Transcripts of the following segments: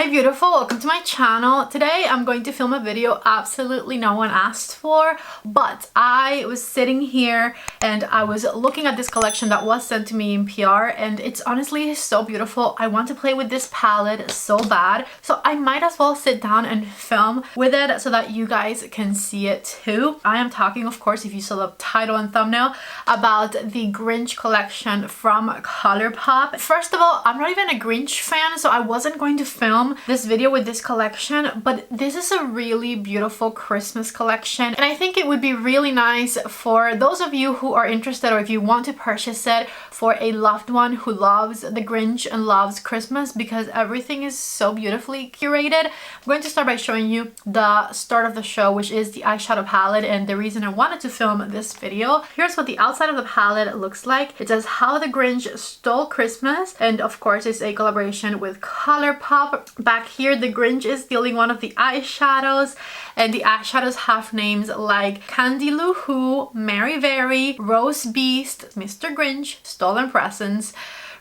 Hi beautiful, welcome to my channel. Today I'm going to film a video absolutely no one asked for, but I was sitting here and I was looking at this collection that was sent to me in PR, and it's honestly so beautiful. I want to play with this palette so bad, so I might as well sit down and film with it so that you guys can see it too. I am talking, of course, if you saw the title and thumbnail, about the Grinch collection from ColourPop. First of all, I'm not even a Grinch fan, so I wasn't going to film this video with this collection, but this is a really beautiful Christmas collection, and I think it would be really nice for those of you who are interested, or if you want to purchase it for a loved one who loves the Grinch and loves Christmas, because everything is so beautifully curated. I'm going to start by showing you the start of the show, which is the eyeshadow palette, and the reason I wanted to film this video. Here's what the outside of the palette looks like. It says How the Grinch Stole Christmas, and of course it's a collaboration with ColourPop. Back here, the Grinch is stealing one of the eyeshadows, and the eyeshadows have names like Candy Lou Who, Mary Very, Rose Beast, Mr. Grinch, Stolen Presents,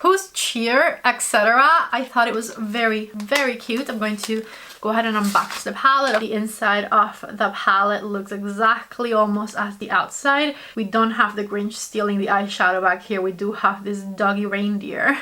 Who's Cheer, etc. I thought it was very cute. I'm going to go ahead and unbox the palette. The inside of the palette looks exactly almost as the outside. We don't have the Grinch stealing the eyeshadow back here. We do have this doggy reindeer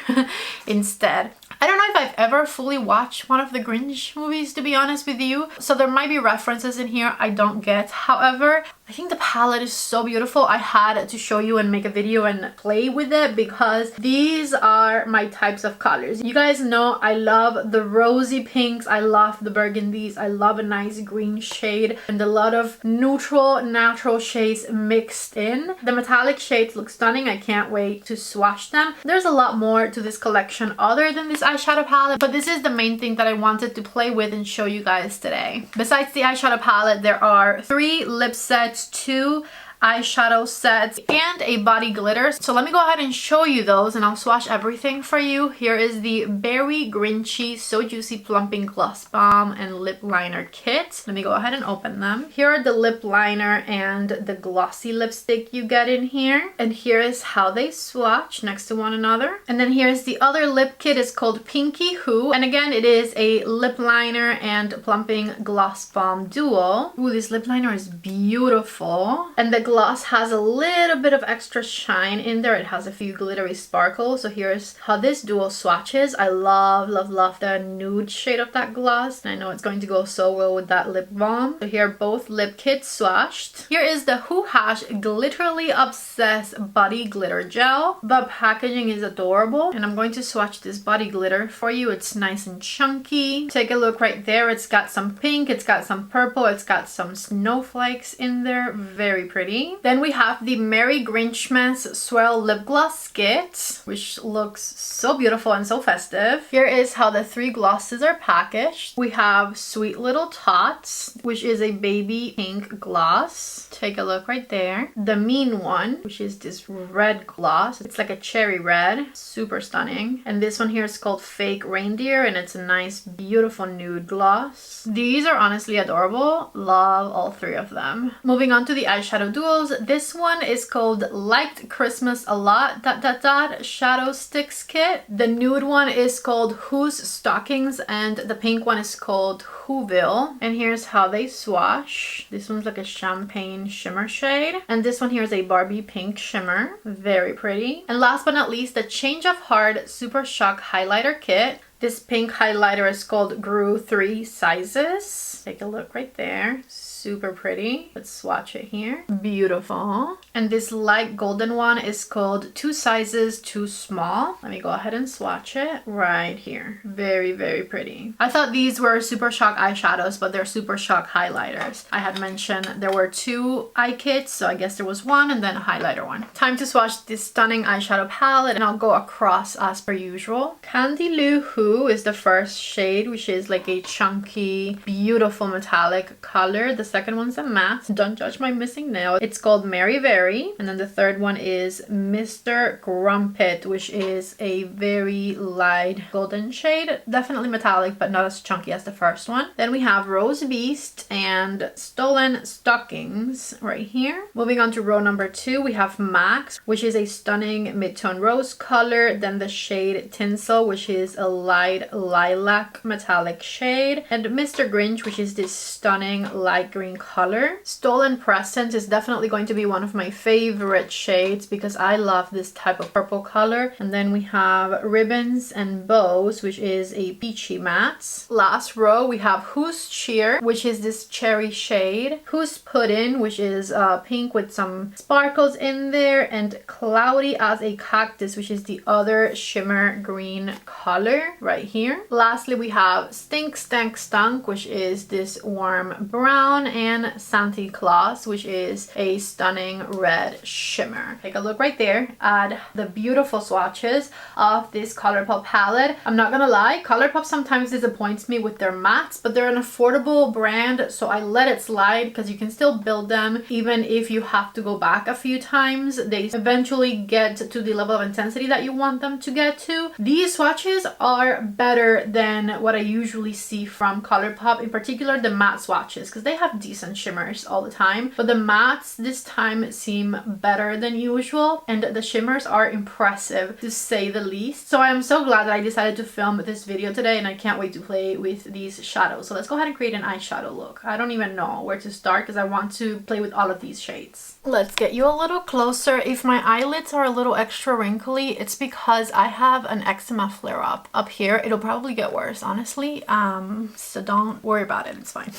instead. I don't know if I've ever fully watched one of the Grinch movies, to be honest with you, so there might be references in here I don't get. However, I think the palette is so beautiful. I had to show you and make a video and play with it because these are my types of colors. You guys know I love the rosy pinks, I love the burgundies, I love a nice green shade, and a lot of neutral, natural shades mixed in. The metallic shades look stunning. I can't wait to swatch them. There's a lot more to this collection other than this eyeshadow palette, but this is the main thing that I wanted to play with and show you guys today. Besides the eyeshadow palette, there are 3 lip sets, 2 eyeshadow sets, and a body glitter. So let me go ahead and show you those, and I'll swatch everything for you. Here is the Berry Grinchy So Juicy Plumping Gloss Balm and Lip Liner Kit. Let me go ahead and open them. Here are the lip liner and the glossy lipstick you get in here, and here is how they swatch next to one another. And then here's the other lip kit. It's called Pinky Who, and again it is a lip liner and plumping gloss balm duo. Ooh, this lip liner is beautiful, and the gloss has a little bit of extra shine in there. It has a few glittery sparkles. So here's how this duo swatches. I love the nude shade of that gloss, and I know it's going to go so well with that lip balm. So here are both lip kits swatched. Here is the Who Hash Glitterly Obsessed Body Glitter Gel. The packaging is adorable, and I'm going to swatch this body glitter for you. It's nice and chunky. Take a look right there. It's got some pink, it's got some purple, it's got some snowflakes in there. Very pretty. Then we have the Merry Grinchmas Swirl Lip Gloss Kit, which looks so beautiful and so festive. Here is how the 3 glosses are packaged. We have Sweet Little Tots, which is a baby pink gloss. Take a look right there. The Mean One, which is this red gloss. It's like a cherry red. Super stunning. And this one here is called Fake Reindeer, and it's a nice, beautiful nude gloss. These are honestly adorable. Love all 3 of them. Moving on to the eyeshadow duos. This one is called Liked Christmas a Lot ... Shadow Sticks Kit. The nude one is called Who's Stockings, and the pink one is called Whoville. And here's how they swatch. This one's like a champagne shimmer shade, and this one here is a Barbie pink shimmer. Very pretty. And last but not least, the Change of Heart Super Shock Highlighter Kit. This pink highlighter is called Grew 3 Sizes. Take a look right there. Super pretty. Let's swatch it here. Beautiful. And this light golden one is called 2 Sizes Too Small. Let me go ahead and swatch it right here. Very pretty. I thought these were Super Shock eyeshadows, but they're Super Shock highlighters. I had mentioned there were 2 eye kits, so I guess there was one and then a highlighter one. Time to swatch this stunning eyeshadow palette, and I'll go across as per usual. Candy Lou Who is the first shade, which is like a chunky, beautiful metallic color. The second one's a matte. Don't judge my missing nail. It's called Mary Very. And then the third one is Mr. Grumpet, which is a very light golden shade. Definitely metallic, but not as chunky as the first one. Then we have Rose Beast and Stolen Stockings right here. Moving on to row number 2, we have Max, which is a stunning mid-tone rose color. Then the shade Tinsel, which is a light lilac metallic shade. And Mr. Grinch, which is this stunning light green color. Stolen Present is definitely going to be one of my favorite shades because I love this type of purple color. And then we have Ribbons and Bows, which is a peachy matte. Last row, we have Who's Cheer, which is this cherry shade. Who's Puddin', which is pink with some sparkles in there. And Cloudy as a Cactus, which is the other shimmer green color right here. Lastly, we have Stink Stank Stunk, which is this warm brown, and Santa Claus, which is a stunning red shimmer. Take a look right there at the beautiful swatches of this ColourPop palette. I'm not gonna lie, ColourPop sometimes disappoints me with their mattes, but they're an affordable brand, so I let it slide because you can still build them even if you have to go back a few times. They eventually get to the level of intensity that you want them to get to. These swatches are better than what I usually see from ColourPop, in particular the matte swatches, because they have decent shimmers all the time, but the mattes this time seem better than usual, and the shimmers are impressive to say the least. So I am so glad that I decided to film this video today, and I can't wait to play with these shadows. So let's go ahead and create an eyeshadow look. I don't even know where to start because I want to play with all of these shades. Let's get you a little closer. If my eyelids are a little extra wrinkly, it's because I have an eczema flare up here. It'll probably get worse, honestly, so don't worry about it, it's fine.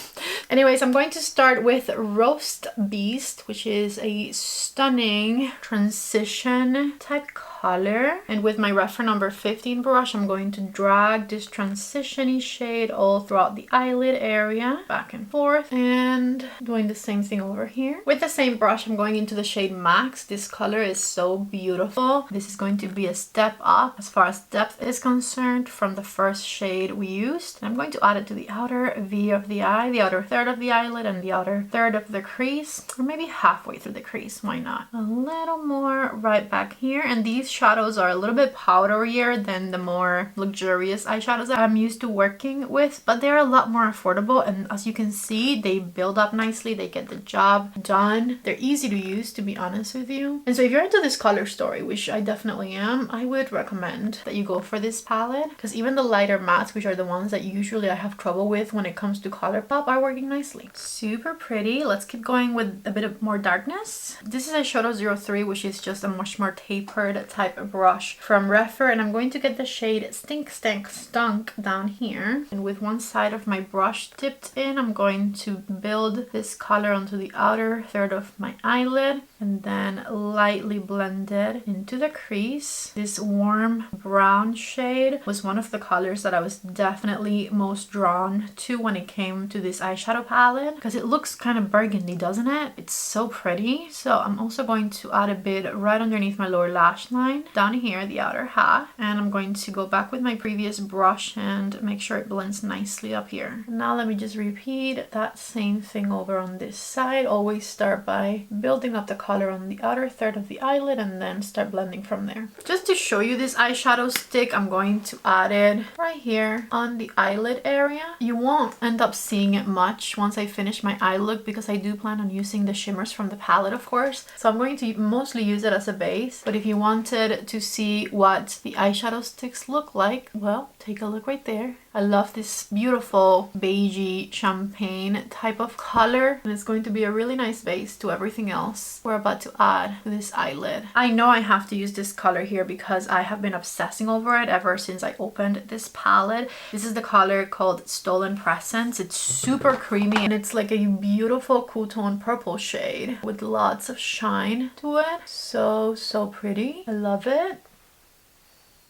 Anyways, I'm going to start with Roast Beast, which is a stunning transition type color, and with my reference number 15 brush, I'm going to drag this transition-y shade all throughout the eyelid area, back and forth, and doing the same thing over here. With the same brush, I'm going into the shade Max. This color is so beautiful. This is going to be a step up as far as depth is concerned from the first shade we used. And I'm going to add it to the outer V of the eye, the outer third of the eyelid, and the outer third of the crease, or maybe halfway through the crease, why not? A little more right back here, and these shadows are a little bit powderier than the more luxurious eyeshadows that I'm used to working with, but they're a lot more affordable, and as you can see, they build up nicely, they get the job done. They're easy to use, to be honest with you. And so if you're into this color story, which I definitely am, I would recommend that you go for this palette, because even the lighter mattes, which are the ones that usually I have trouble with when it comes to ColourPop, are working nicely. Super pretty. Let's keep going with a bit of more darkness. This is Eyeshadow 03, which is just a much more tapered type of brush from Refer, and I'm going to get the shade Stink Stank Stunk down here, and with one side of my brush tipped in, I'm going to build this color onto the outer third of my eyelid, and then lightly blend it into the crease. This warm brown shade was one of the colors that I was definitely most drawn to when it came to this eyeshadow palette, because it looks kind of burgundy, doesn't it? It's so pretty. So I'm also going to add a bit right underneath my lower lash line, down here, the outer half, and I'm going to go back with my previous brush and make sure it blends nicely up here. Now let me just repeat that same thing over on this side. Always start by building up the color on the outer third of the eyelid and then start blending from there. Just to show you this eyeshadow stick, I'm going to add it right here on the eyelid area. You won't end up seeing it much once I finish my eye look because I do plan on using the shimmers from the palette, of course. So I'm going to mostly use it as a base, but if you wanted to see what the eyeshadow sticks look like, well, take a look right there. I love this beautiful beigey champagne type of color, and it's going to be a really nice base to everything else we're about to add to this eyelid. I know I have to use this color here because I have been obsessing over it ever since I opened this palette. This is the color called Stolen Presents. It's super creamy and it's like a beautiful cool tone purple shade with lots of shine to it. So pretty. I love it.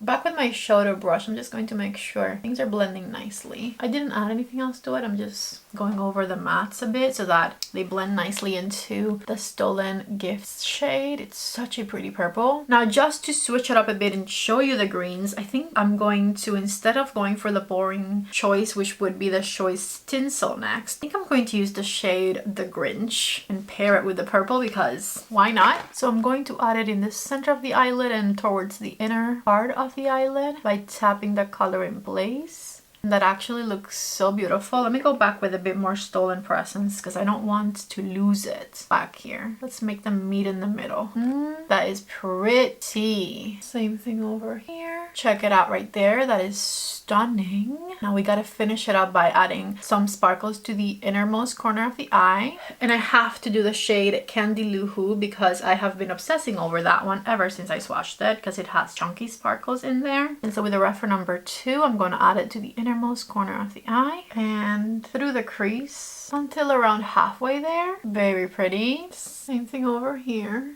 Back with my shoulder brush, I'm just going to make sure things are blending nicely. I didn't add anything else to it. I'm just going over the mattes a bit so that they blend nicely into the Stolen Gifts shade. It's such a pretty purple. Now, just to switch it up a bit and show you the greens, I think I'm going to, instead of going for the boring choice, which would be the choice tinsel next, I think I'm going to use the shade The Grinch and pair it with the purple because why not? So I'm going to add it in the center of the eyelid and towards the inner part of the eyelid by tapping the color in place. And that actually looks so beautiful. Let me go back with a bit more Stolen Presence because I don't want to lose it back here. Let's make them meet in the middle. That is pretty. Same thing over here. Check it out right there. That is stunning. Now we gotta finish it up by adding some sparkles to the innermost corner of the eye. And I have to do the shade Candy Luhu because I have been obsessing over that one ever since I swatched it because it has chunky sparkles in there. And so with the reference number 2, I'm going to add it to the innermost corner of the eye and through the crease until around halfway there. Very pretty. Same thing over here.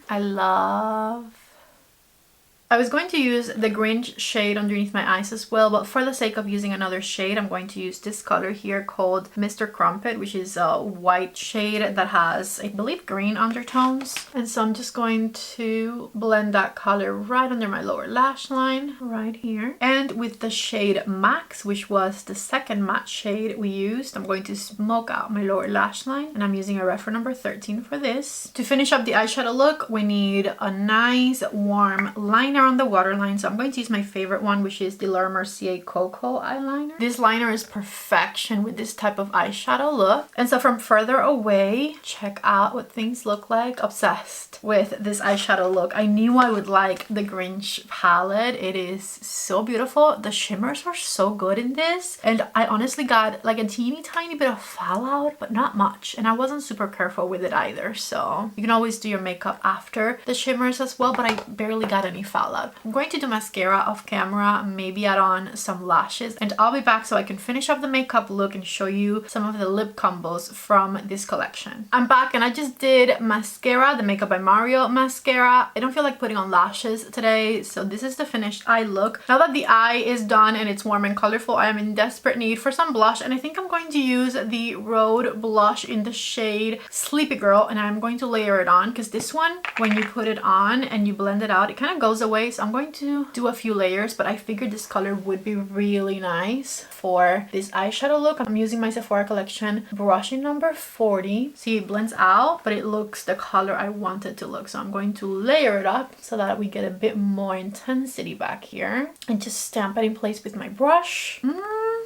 I was going to use the Grinch shade underneath my eyes as well, but for the sake of using another shade, I'm going to use this color here called Mr. Crumpet, which is a white shade that has, I believe, green undertones. And so I'm just going to blend that color right under my lower lash line, right here. And with the shade Max, which was the second matte shade we used, I'm going to smoke out my lower lash line. And I'm using a reference number 13 for this. To finish up the eyeshadow look, we need a nice warm liner on the waterline, so I'm going to use my favorite one, which is the Laura Mercier Cocoa eyeliner. This liner is perfection with this type of eyeshadow look. And so from further away, check out what things look like. Obsessed with this eyeshadow look. I knew I would like the Grinch palette. It is so beautiful. The shimmers are so good in this, and I honestly got like a teeny tiny bit of fallout, but not much, and I wasn't super careful with it either. So you can always do your makeup after the shimmers as well, but I barely got any fallout. I'm going to do mascara off camera, maybe add on some lashes, and I'll be back so I can finish up the makeup look and show you some of the lip combos from this collection. I'm back and I just did mascara, the Makeup by Mario mascara. I don't feel like putting on lashes today, so this is the finished eye look. Now that the eye is done and it's warm and colorful, I am in desperate need for some blush, and I think I'm going to use the Rhode blush in the shade Sleepy Girl, and I'm going to layer it on because this one, when you put it on and you blend it out, it kind of goes away. So I'm going to do a few layers, but I figured this color would be really nice for this eyeshadow look. I'm using my Sephora collection brush in number 40. See, it blends out, but it looks the color I want it to look. So I'm going to layer it up so that we get a bit more intensity back here and just stamp it in place with my brush.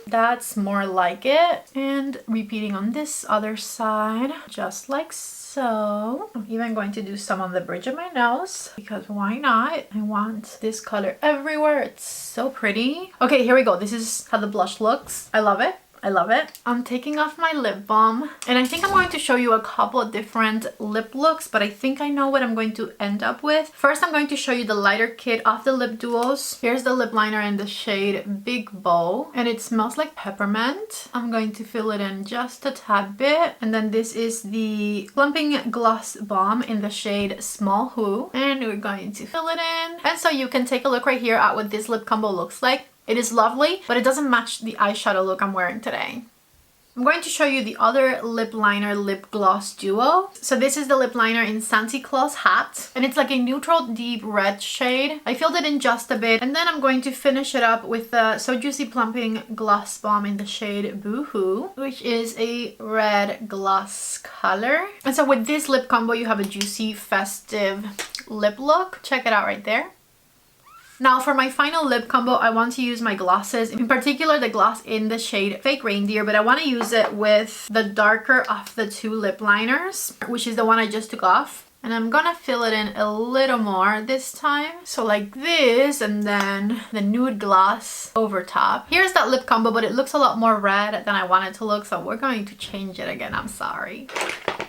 That's more like it. And repeating on this other side, just like so. I'm even going to do some on the bridge of my nose because why not? I want this color everywhere. It's so pretty. Okay, here we go. This is how the blush looks. I love it. I love it. I'm taking off my lip balm and I think I'm going to show you a couple of different lip looks, but I think I know what I'm going to end up with. First, I'm going to show you the lighter kit of the lip duos. Here's the lip liner in the shade Big Bow and it smells like peppermint. I'm going to fill it in just a tad bit. And then this is the Plumping Gloss Balm in the shade Small Who, and we're going to fill it in. And so you can take a look right here at what this lip combo looks like. It is lovely, but it doesn't match the eyeshadow look I'm wearing today. I'm going to show you the other lip liner lip gloss duo. So this is the lip liner in Santa Claus Hat, and it's like a neutral deep red shade. I filled it in just a bit, and then I'm going to finish it up with the So Juicy Plumping Gloss Balm in the shade Boohoo, which is a red gloss color. And so with this lip combo, you have a juicy, festive lip look. Check it out right there. Now for my final lip combo, I want to use my glosses, in particular the gloss in the shade Fake Reindeer, but I want to use it with the darker of the two lip liners, which is the one I just took off. And I'm gonna fill it in a little more this time. So like this, and then the nude gloss over top. Here's that lip combo, but it looks a lot more red than I want it to look, so we're going to change it again. I'm sorry.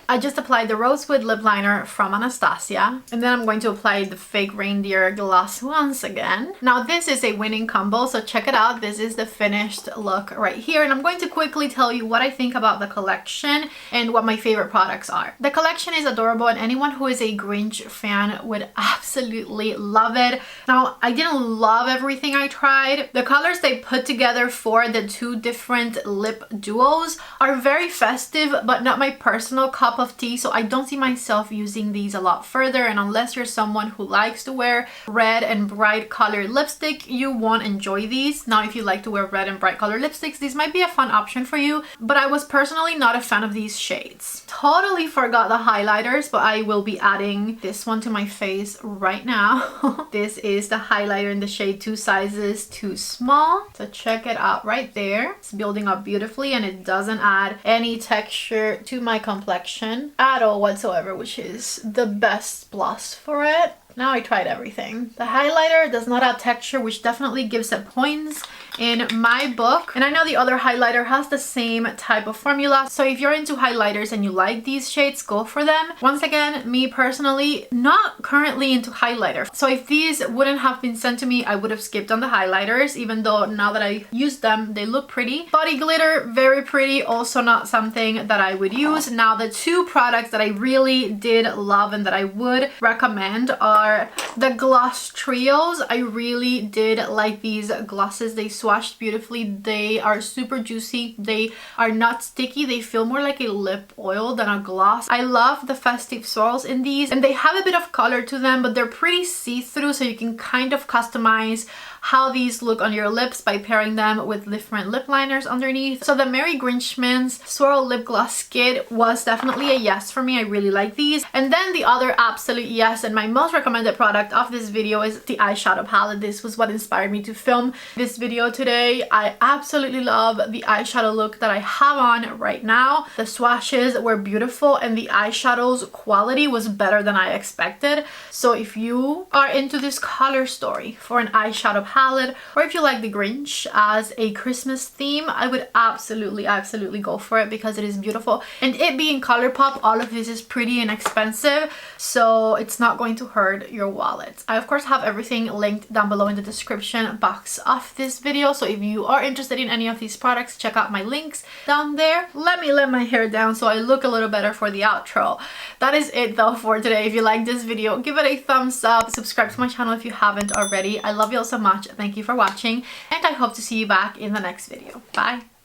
I just applied the Rosewood lip liner from Anastasia, and then I'm going to apply the fake reindeer gloss once again. Now this is a winning combo, so check it out. This is the finished look right here, and I'm going to quickly tell you what I think about the collection and what my favorite products are. The collection is adorable, and anyone who is a Grinch fan would absolutely love it. Now, I didn't love everything I tried. The colors they put together for the two different lip duos are very festive, but not my personal cup of tea, so I don't see myself using these a lot further. And unless you're someone who likes to wear red and bright colored lipstick, you won't enjoy these. Now, if you like to wear red and bright colored lipsticks, these might be a fun option for you, but I was personally not a fan of these shades. Totally forgot the highlighters, but I will be adding this one to my face right now. This is the highlighter in the shade 2 sizes too small, so check it out right there. It's building up beautifully, and it doesn't add any texture to my complexion at all whatsoever, which is the best plus for it. Now I tried everything. The highlighter does not add texture, which definitely gives it points in my book. And I know the other highlighter has the same type of formula. So if you're into highlighters and you like these shades, go for them. Once again, me personally, not currently into highlighter. So if these wouldn't have been sent to me, I would have skipped on the highlighters, even though now that I used them, they look pretty. Body glitter, very pretty. Also not something that I would use. Now the two products that I really did love and that I would recommend are the gloss trios. I really did like these glosses. They swatched beautifully. They are super juicy. They are not sticky. They feel more like a lip oil than a gloss. I love the festive swirls in these, and they have a bit of color to them, but they're pretty see-through, so you can kind of customize how these look on your lips by pairing them with different lip liners underneath. So the Merry Grinchman's Swirl Lip Gloss Kit was definitely a yes for me. I really like these. And then the other absolute yes, and my most recommended product of this video, is the eyeshadow palette. This was what inspired me to film this video today. I absolutely love the eyeshadow look that I have on right now. The swatches were beautiful, and the eyeshadow's quality was better than I expected. So if you are into this color story for an eyeshadow palette, or if you like the Grinch as a Christmas theme, I would absolutely go for it because it is beautiful. And it being ColourPop, all of this is pretty inexpensive, so it's not going to hurt your wallet. I of course have everything linked down below in the description box of this video, so if you are interested in any of these products, check out my links down there. Let me let my hair down so I look a little better for the outro. That is it though for today. If you like this video, give it a thumbs up, subscribe to my channel if you haven't already. I love you all so much. Thank you for watching, and I hope to see you back in the next video. Bye.